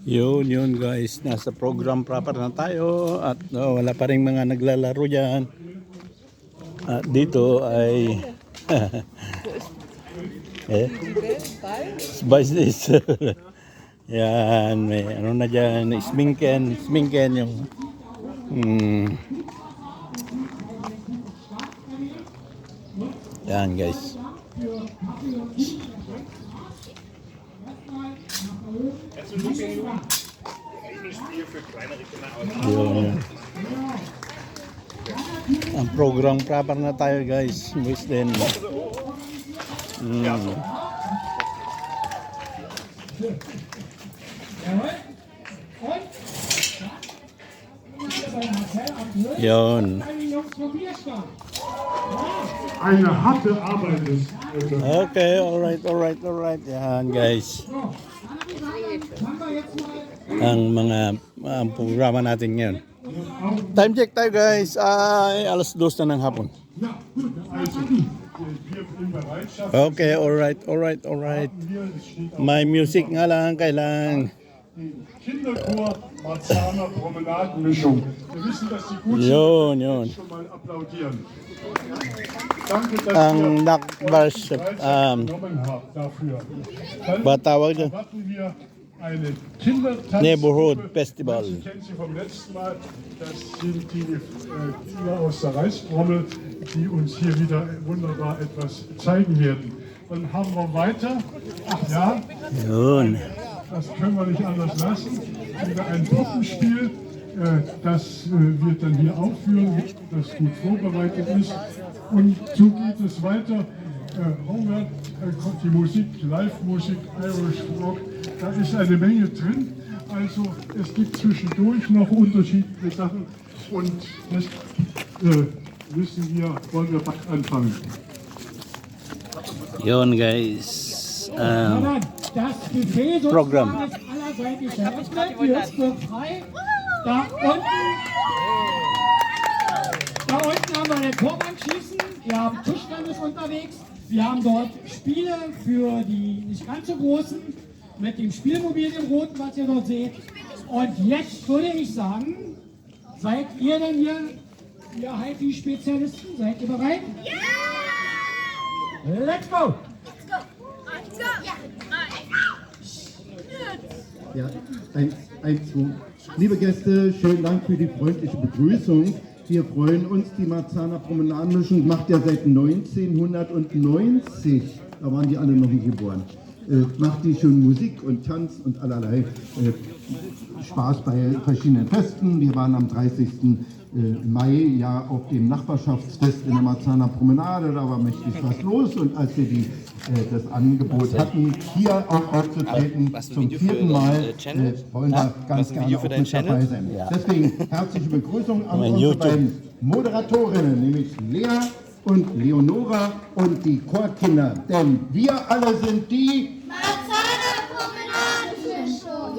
Yun guys, nasa program proper na tayo at wala pa rin mga naglalaro dyan. At dito ay spice this. Yan, may ano na dyan, sminken yung yan guys. Yun. Ang program proper na tayo guys. Boys din. Yun. Eine harte Arbeit ist. Okay, alright. Yan guys. Ang programa natin ngayon. Time check tayo guys. Ay alas 2 na ng hapon. Okay, alright. May music nga lang kailangan. Kinderchor Marzahner Promenadenmischung. Wir wissen, dass Sie gut sind. Yun. Schon mal applaudieren. Danke, dass Ang ihr nakbars genommen habt dafür. Dann ba tawag dyan? erwarten wir eine Kindertanz. Neighborhood Festival. Ich kenne Sie vom letzten Mal. Das sind die Kinder aus der Reichstrommel, die uns hier wieder wunderbar etwas zeigen werden. Dann haben wir weiter. Ach ja. Yun. Das können wir nicht anders lassen. Wieder ein Puppenspiel, das wir dann hier aufführen, das gut vorbereitet ist. Und so geht es weiter. Hunger, kommt die Musik, Live-Musik, Irish Rock, da ist eine Menge drin. Also es gibt zwischendurch noch unterschiedliche Sachen. Und das wissen wir, wollen wir bald anfangen. Yun guys. Das Buffet Programm. sozusagen ist allerseitig eröffnet, die Hüfte wird frei. Da unten haben wir den Torbankschießen, wir haben Tischtennis unterwegs, wir haben dort Spiele für die nicht ganz so großen, mit dem Spielmobil im Roten, was ihr dort seht. Und jetzt würde ich sagen, seid ihr denn hier, ihr HiFi-Spezialisten, seid ihr bereit? Ja! Let's go! Ja, zwei. Liebe Gäste, schönen Dank für die freundliche Begrüßung. Wir freuen uns, die Marzahner Promenadenmischung macht ja seit 1990, da waren die alle noch nicht geboren, macht die schon Musik und Tanz und allerlei Spaß bei verschiedenen Festen. Wir waren am 30. Mai ja auf dem Nachbarschaftsfest in der Marzahner Promenade, da war mächtig was los und als wir das Angebot hatten, hier auch aufzutreten, zum 4. Mal, wollen wir ganz gerne auch mit dabei sein. Deswegen herzliche Begrüßung an unsere beiden Moderatorinnen, nämlich Lea und Leonora und die Chorkinder, denn wir alle sind die Marzahner Promenadenmischung.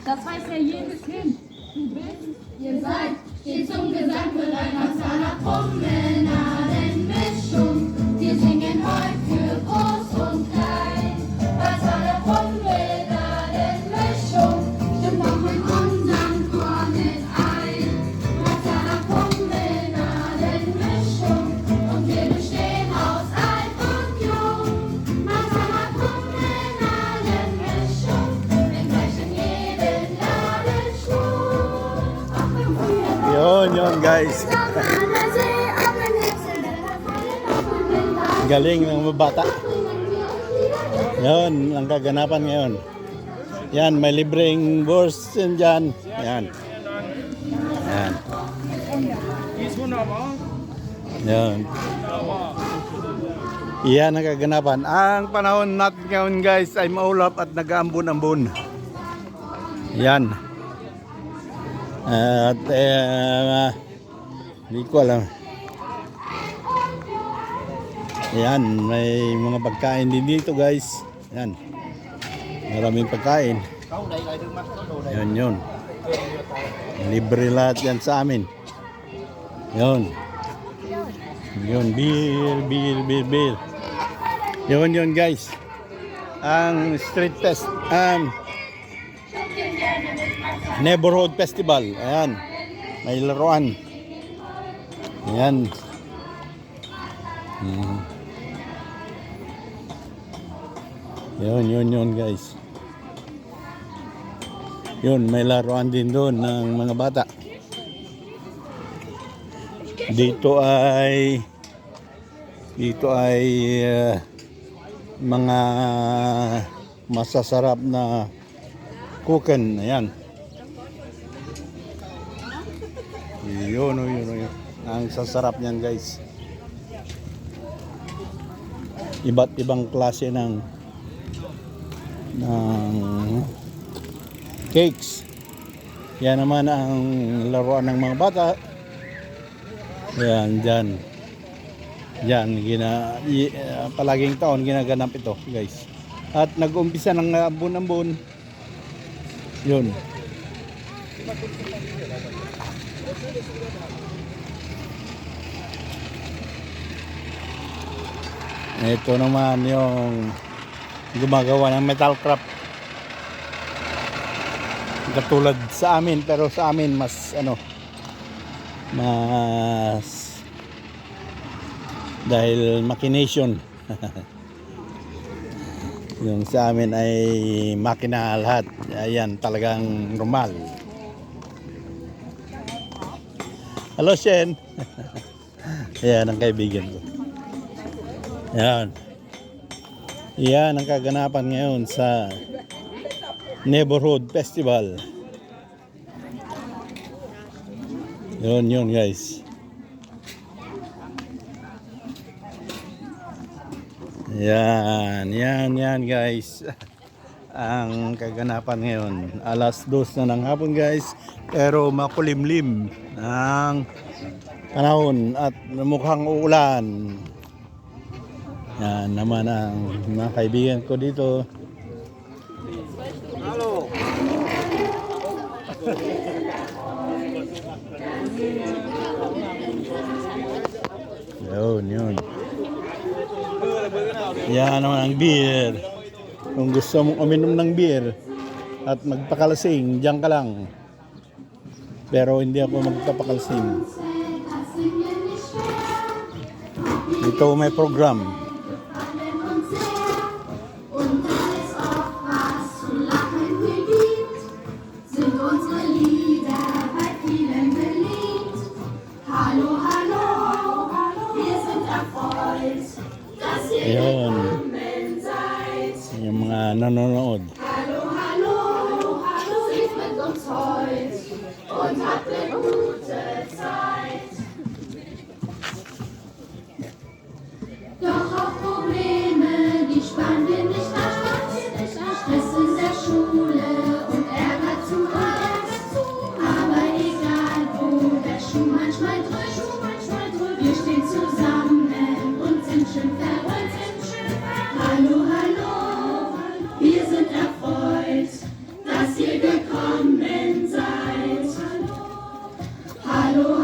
Das weiß ja jedes Kind. Du bist, Ihr seid stets zum Gesang für deine Marzahner Promenadenmischung. Wir singen heute für groß und klein. Marzahner Promenadenmischung stimmt auch in unseren Chor mit ein. Marzahner Promenadenmischung und wir bestehen aus alt und jung. Marzahner Promenadenmischung, wir brechen jeden Ladenschwung. Yun guys. Galing ng mga bata. Yun, ang kaganapan ngayon. Yan, may libreng bus dyan. Yan. Yan. Yan ang kaganapan. Ang panahon natin ngayon guys ay maulap at nag-aambon-ambon. Yan. At hindi ko alam. Yan, may mga pagkain din dito guys. Yan. Maraming pagkain. Yun. Libre lahat yan sa amin. Yun. Beer. Yun guys. ang street fest, neighborhood festival. Ayan, may laruan. Ayan. Yun guys. Yun, may laruan din doon ng mga bata. Dito ay mga masasarap na kuken. Ayan. Yun. Ang sasarap niyan guys. Iba't ibang klase ng cakes. Yan naman ang laruan ng mga bata. Yan, dyan. Palaging taon ginaganap ito guys. At nag-umpisa ng ambon-ambon. Yun. Ito naman yung gumagawa ng metal craft. Katulad sa amin, pero sa amin mas dahil machination. Yung sa amin ay makina lahat. Ayan, talagang normal. Hello, Shen. Ayan ang kaibigan ko. Yan. Yan ang kaganapan ngayon sa Neighborhood Festival. Yun guys. Yan guys. Ang kaganapan ngayon. Alas 2 na ng hapon guys. Pero makulimlim ang panahon at mukhang uulan. Yan naman ang mga kaibigan ko dito. Hello. Yun. Yan naman ang beer. Kung gusto mong uminom ng beer at magpakalasing, diyan ka lang. Pero hindi ako magpapakalasing. Dito may program. Ayun. Yung mga nanonood. Seid mit uns heut und habt eine gute Zeit. Doch auch Probleme, die spannen wir nicht aus. Stress in der Schule und Ärger zu Hause. Aber egal wo der Schuh manchmal drückt, wir stehen zusammen und sind schön verrückt. Hallo, wir sind erfreut, dass ihr gekommen seid. Hallo,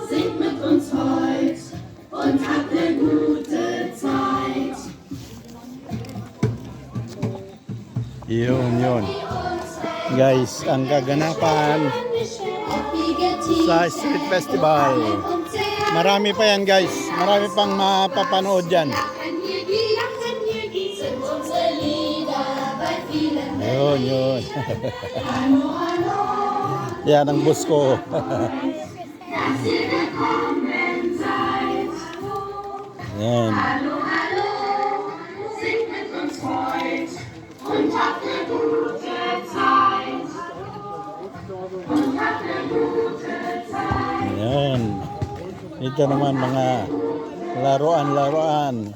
singt mit uns heut und habt eine gute Zeit. Yun. Guys, ang kaganapan sa Street Festival. Marami pa yan guys. Marami pang mapapanood dyan. Yun. Yan ang bus ko. Yan. Singt mit uns heut und habt eine gute Zeit. Yan. Dito naman mga laruan.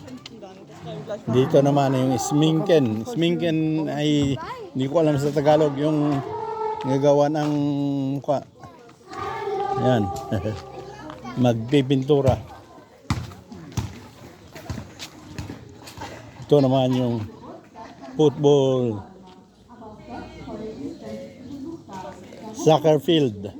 Dito naman yung sminken. Sminken ay hindi ko alam sa Tagalog yung gagawa ng mukha. Yan. Magpipintura. Ito naman yung football soccer field.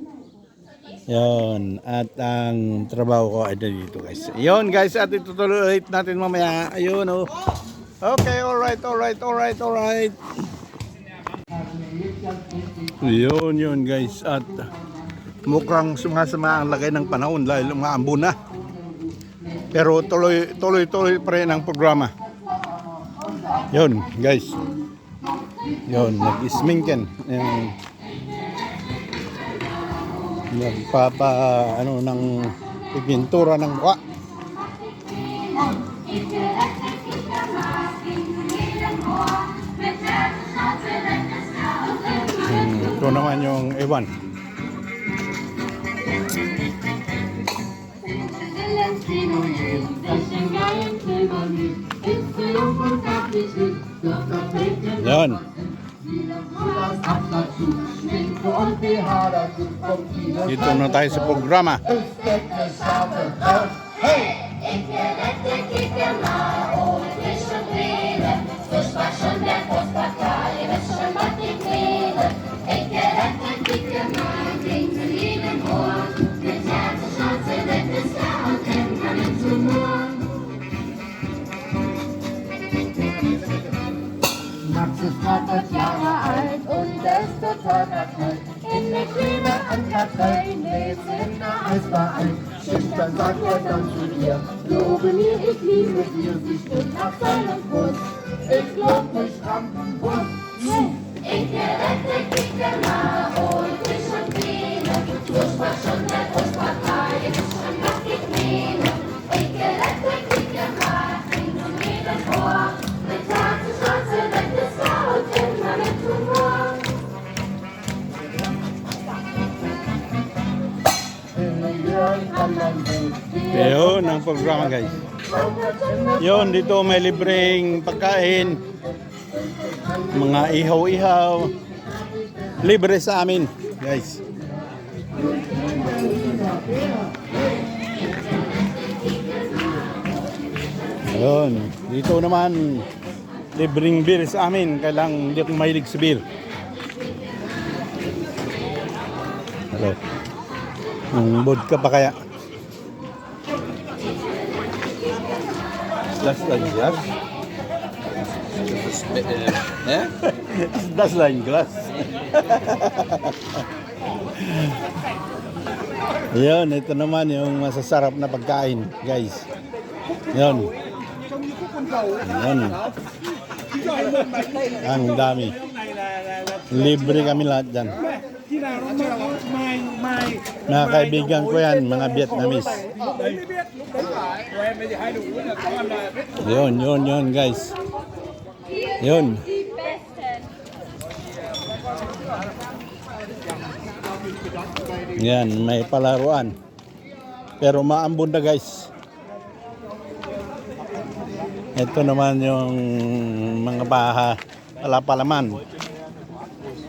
Yon, at ang trabaho ko ay dito guys. Yon guys, at itutuloy ulit natin mamaya. Ayun oh. Okay, alright. Yun guys. At mukhang sumasama ang lagay ng panahon dahil umaambon na. Pero tuloy pa rin ang programa. Yun guys. Yun, nag-isminken. Nagpapa ng pintura ng mukha. Ito naman yung ewan. Yan. Dito na tayo sa programa. Max ist 100 Jahre alt und ist total verknallt. In der Klima an Kartei lebt in der Eisverein. Schüchtern sagt er dann zu ihr, glaube mir, ich liebe dir. Sie stimmt nach seinem Kuss, ich glaub nicht am Bus. Ich gerette Kicker und ich und Biene. Fußball schon der Großpartei, ist schon noch die Knie. Ich gerette Kicker bringt um jeden Ohr. Mit Tag zu Schanze, wenn es laut, immer mit Humor. Yun ang programa guys. Yun, dito may libreng pagkain. Mga ihaw-ihaw. Libre sa amin guys. Yun, dito naman libreng beer sa amin. Kailang hindi ako mahilig sa beer. Hello. Ang vodka pa kaya? Das lang glass. Das lang glass. Yun, ito naman yung masasarap na pagkain, guys. Yun. Yun. Ang dami. Libre kami lahat dyan. Mga kaibigan ko yan, mga Vietnamese. Yun guys. Yun. Yan, may palaruan. Pero maambon na guys. Ito naman yung mga palaman.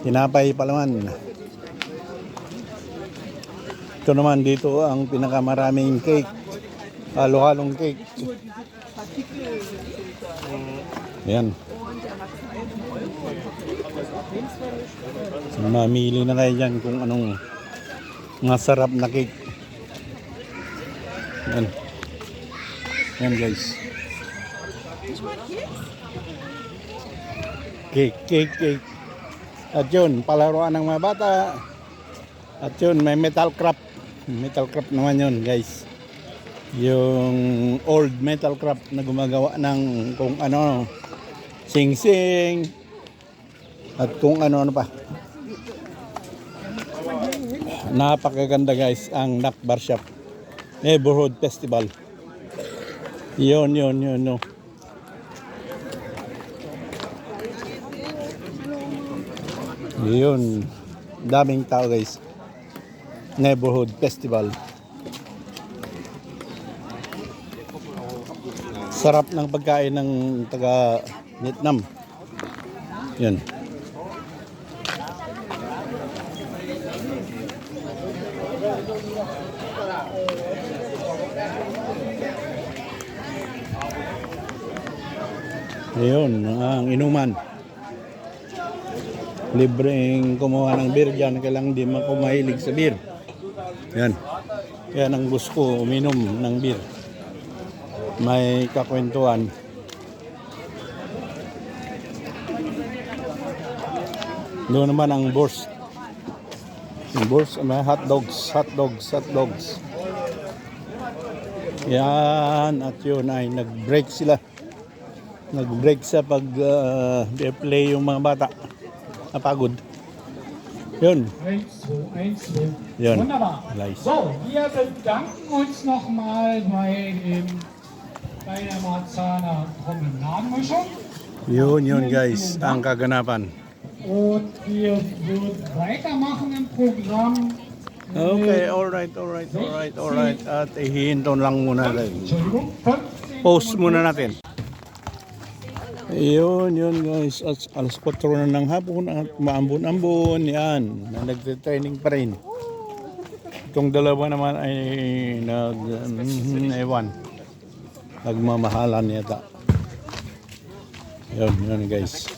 Tinapay palaman. Ito naman dito ang pinakamaraming cake. Halo-halong cake. Yan. Mamili na kayo dyan kung anong masarap na cake. Yan. Yan guys. Cake. At yun, palaruan ng mga bata. At yun, may metal craft. Metal craft naman yun guys. Yung old metal craft na gumagawa ng kung ano, sing-sing. At kung ano pa. Napakaganda guys ang Nak Bar Shop Neighborhood Festival. Yun. No. Yun. Daming tao guys. Neighborhood Festival. Sarap ng pagkain ng taga Vietnam. Yun. Ayun, ang inuman. Libreng kumuha ng beer dyan. Kailangan di makumahilig sa beer. Yan. Yan ang gusto ko, uminom ng beer. May kakwentuhan. Doon naman ang borscht. Yung borscht, may hot dogs. Yan, at yun ay nag-break sila. Nag-break sa pag-play yung mga bata. Napagod. Yun. 1, 2, 1, 2. Yun. Wunderbar. Nice. So, wir bedanken uns nochmal bei der Marzahner Promenadenmischung. Yun guys, ang kaganapan. Und wir würden weitermachen im Programm. Okay, alright. At ihinto lang muna natin. Entschuldigung, 15 Post muna natin. Yun guys, at alas 4 na ng hapon at maambon-ambon. Yan, nagte-training pa rin. Itong dalawa naman ay ewan. Nagmamahalan yata. Yun guys.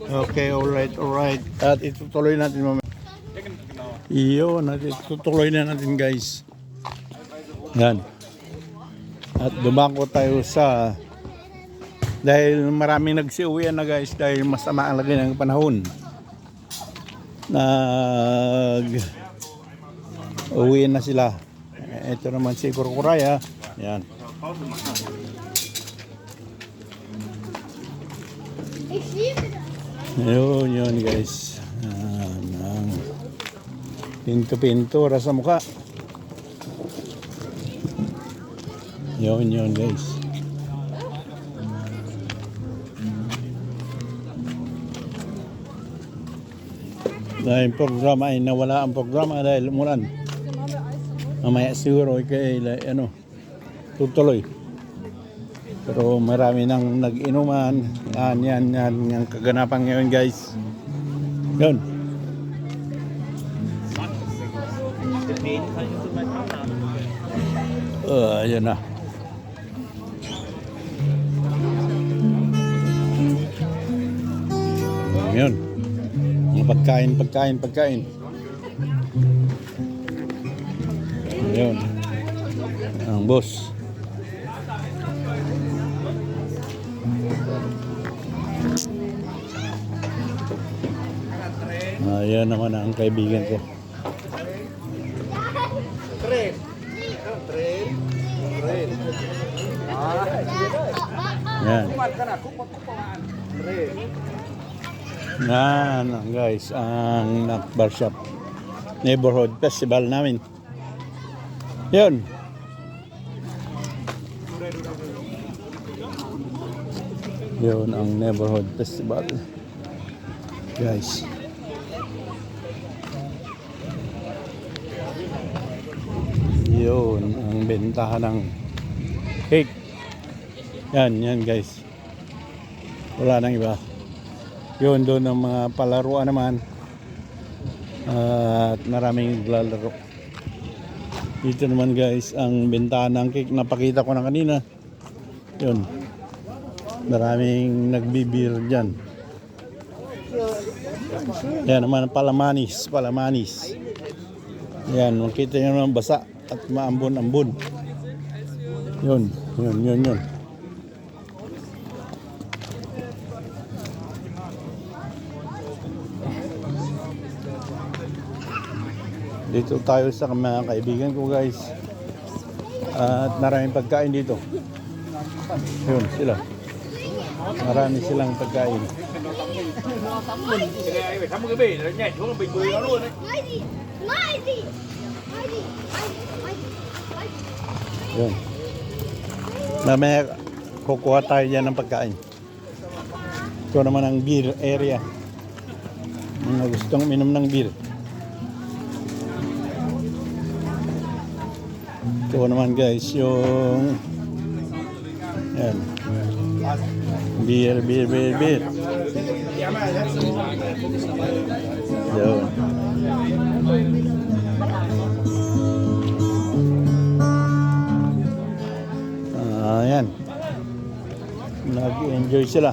Okay, alright. At itutuloy natin mamaya. Yun, at itutuloy na natin guys. Yan. At dumako tayo sa, dahil maraming nagsiuwian na guys, dahil masama ang lagi ng panahon. Uwi na sila. Ito naman si Kurkuraya. Yan. Yun guys. Pinto-pintura sa mukha. Yun guys. Dahil programa ay nawala ang programa dahil umulan. Mamaya siguro tutuloy. Pero marami nang nag-inuman. Yan ang kaganapan ngayon guys. Yun. Yun na. Yun. Mga pagkain. Yun. Ang boss. Yan naman ang kaibigan ko. Yan guys, ang barbershop neighborhood festival namin. Yun. Yun ang neighborhood festival. Guys. Yun ang bentahan ng cake. Yan guys. Wala nang iba. Yun doon ang mga palaruan naman. At maraming naglalaro. Dito naman guys ang bentahan ng cake. Napakita ko na kanina. Yun. Maraming nagbibir dyan. Yan naman palamanis. Yan, makita nyo naman basa at maambon-ambon. Yun. Dito tayo sa mga kaibigan ko guys. At maraming pagkain dito. Yun sila. Marami silang pagkain. Yun. Mamaya kukuha tayo dyan ng pagkain. Ito naman ang beer area. Mga gustong minom ng beer. Ito naman guys yung yan. Beer. Yun. Ayan. Nag-enjoy sila.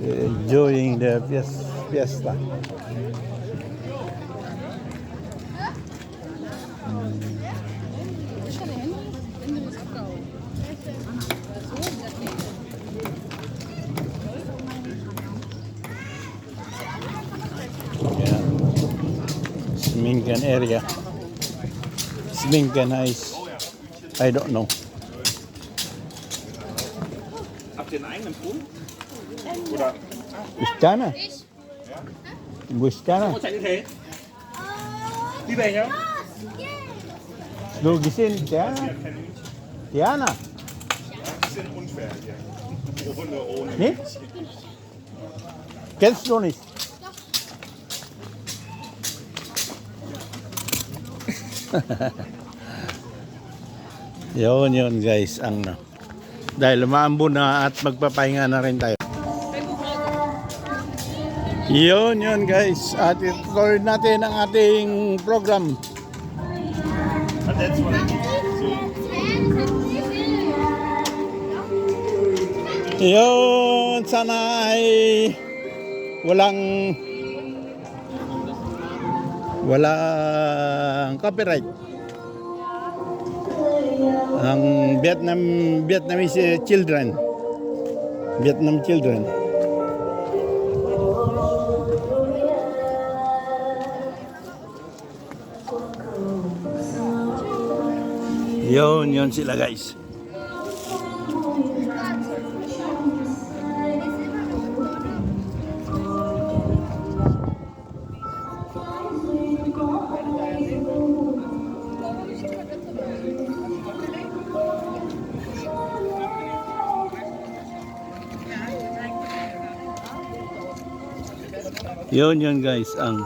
Enjoying the Fiesta. Yeah. Sminken area. Sminken is, I don't know. Habt ihr einen eigenen Pool? Bustana. Bustana. Chạy như thế. Đi về nhá. Du gesehen, Tiana? Tiana? Bisschen unfair hier. Ohne. Nicht? Kennst du nicht? Yun guys, ang dahil umaambon na at magpapahinga na rin tayo. Yun guys, at ituloy natin ang ating program. And that's what I need. Yun, sana ay walang copyright ang Vietnamese children. Vietnam children. Yun sila guys. Yun guys ang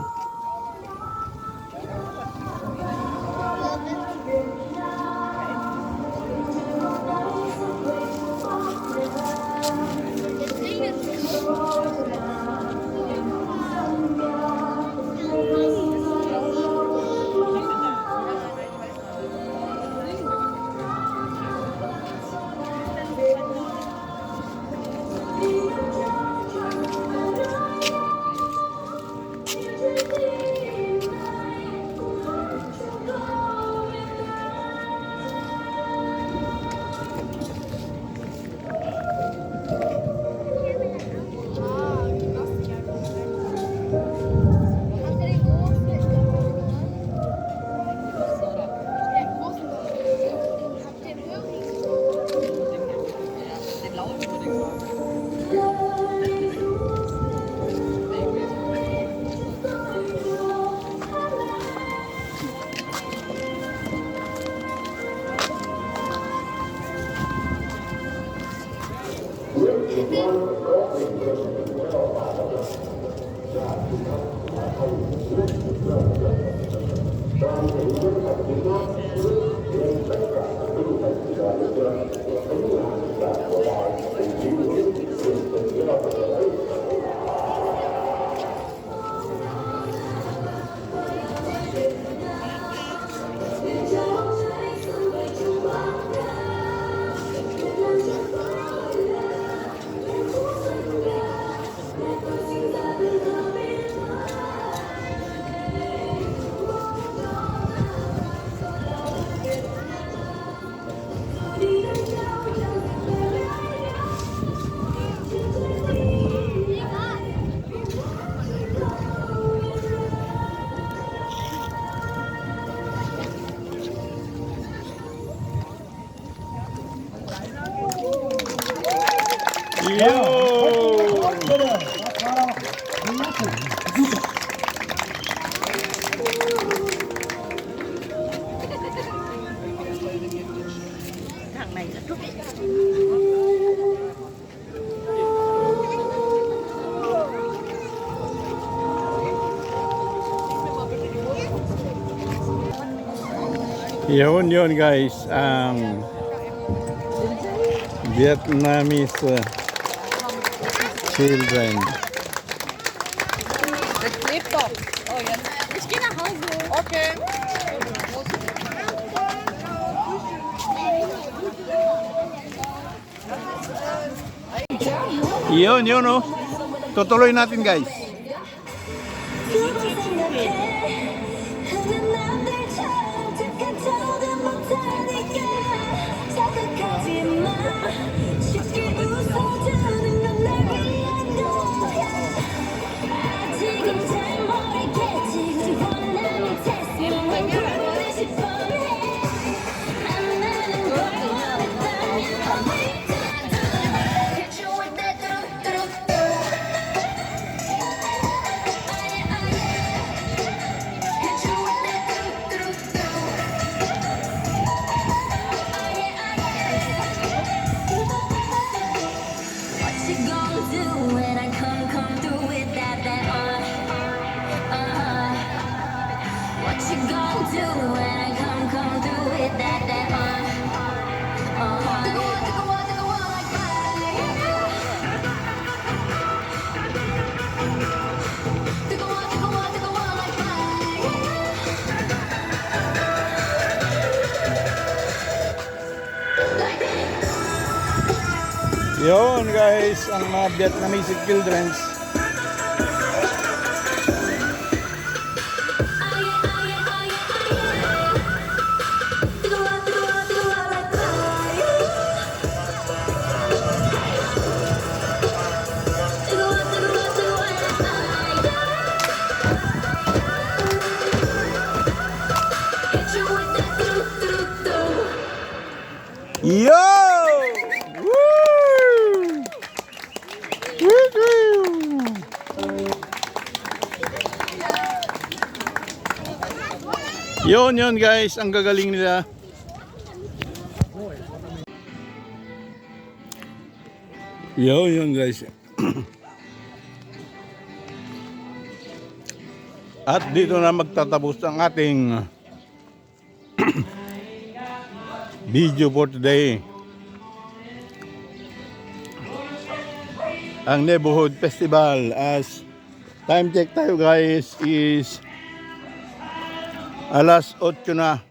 Yun guys ang Vietnamese children. Oh, ja. Ich gehe nach Hause. Okay. Yun oh. Tutuloy natin guys. Yun guys, ang mga Vietnamese childrens. Yo! Woo! Woo-hoo! Yun guys, ang gagaling nila. Yun guys. At dito na magtatapos ang ating video for today. Ang Neighborhood Festival, as time check tayo guys is alas 8 na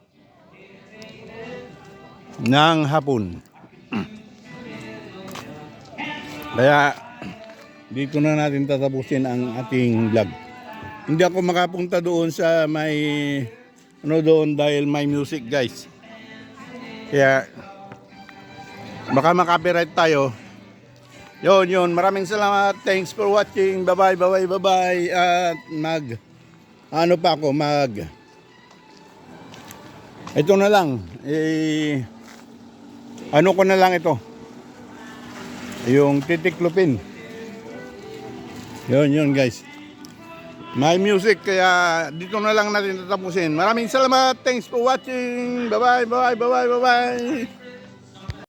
ng hapon. Kaya dito na natin tatapusin ang ating vlog. Hindi ako makapunta doon sa may doon dahil may music guys. Kaya baka makapiright tayo. Yun. Maraming salamat. Thanks for watching. Bye-bye. At ito na lang. Ano ko na lang ito. Yung titiklupin. Yun guys. May music, kaya dito na lang natin tatapusin. Maraming salamat. Thanks for watching. Bye-bye.